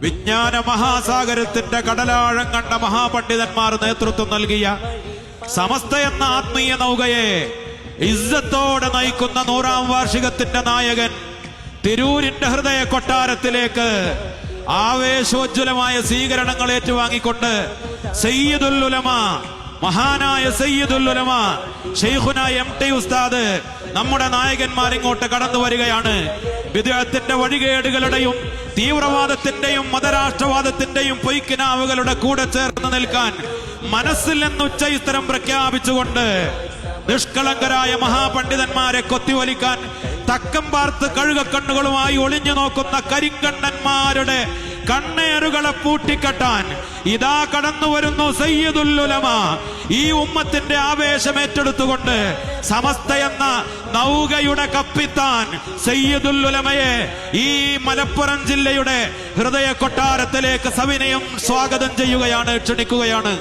വിജ്ഞാന മഹാസാഗരത്തിന്റെ കടലാഴം കണ്ട മഹാപണ്ഡിതന്മാർ നേതൃത്വം നൽകിയ സമസ്ത എന്ന ആത്മീയ നൗകയെ ഇസ്സത്തോടെ നയിക്കുന്ന 100ാം വാർഷികത്തിന്റെ നായകൻ തിരൂരിന്റെ ഹൃദയ കൊട്ടാരത്തിലേക്ക് ആവേശോജ്വലമായ സ്വീകരണങ്ങൾ ഏറ്റുവാങ്ങിക്കൊണ്ട് സയ്യിദുൽ ഉലമ, മഹാനായ സയ്യിദുൽ ഉലമ ശൈഖുന MT ഉസ്താദ് നമ്മുടെ നായകന്മാർ ഇങ്ങോട്ട് കടന്നു വരികയാണ്. ബിദ്അത്തിന്റെ വഴികേടുകളുടെയും തീവ്രവാദത്തിന്റെയും മതരാഷ്ട്രവാദത്തിന്റെയും പൊയ്ക്കിനാവുകളുടെ കൂടെ ചേർന്ന് നിൽക്കാൻ മനസ്സിൽ നിന്ന് ഉച്ചയിസ്തരം പ്രഖ്യാപിച്ചുകൊണ്ട് നിഷ്കളങ്കരായ മഹാപണ്ഡിതന്മാരെ കൊത്തിവലിക്കാൻ തക്കം പാർത്ത് കഴുകക്കണ്ണുകളുമായി ഒളിഞ്ഞു നോക്കുന്ന കരിങ്കണ്ണന്മാരുടെ കണ്ണേറുകളെ പൂട്ടിക്കെട്ടാൻ ഇതാ കടന്നു വരുന്നു സയ്യിദുൽ ഉലമ. ഈ ഉമ്മത്തിന്റെ ആവേശം ഏറ്റെടുത്തുകൊണ്ട് സമസ്ത എന്ന നൗകയുടെ കപ്പിത്താൻ സയ്യിദുൽ ഉലമയെ ഈ മലപ്പുറം ജില്ലയുടെ ഹൃദയ കൊട്ടാരത്തിലേക്ക് സവിനയം സ്വാഗതം ചെയ്യുകയാണ്, ക്ഷണിക്കുകയാണ്.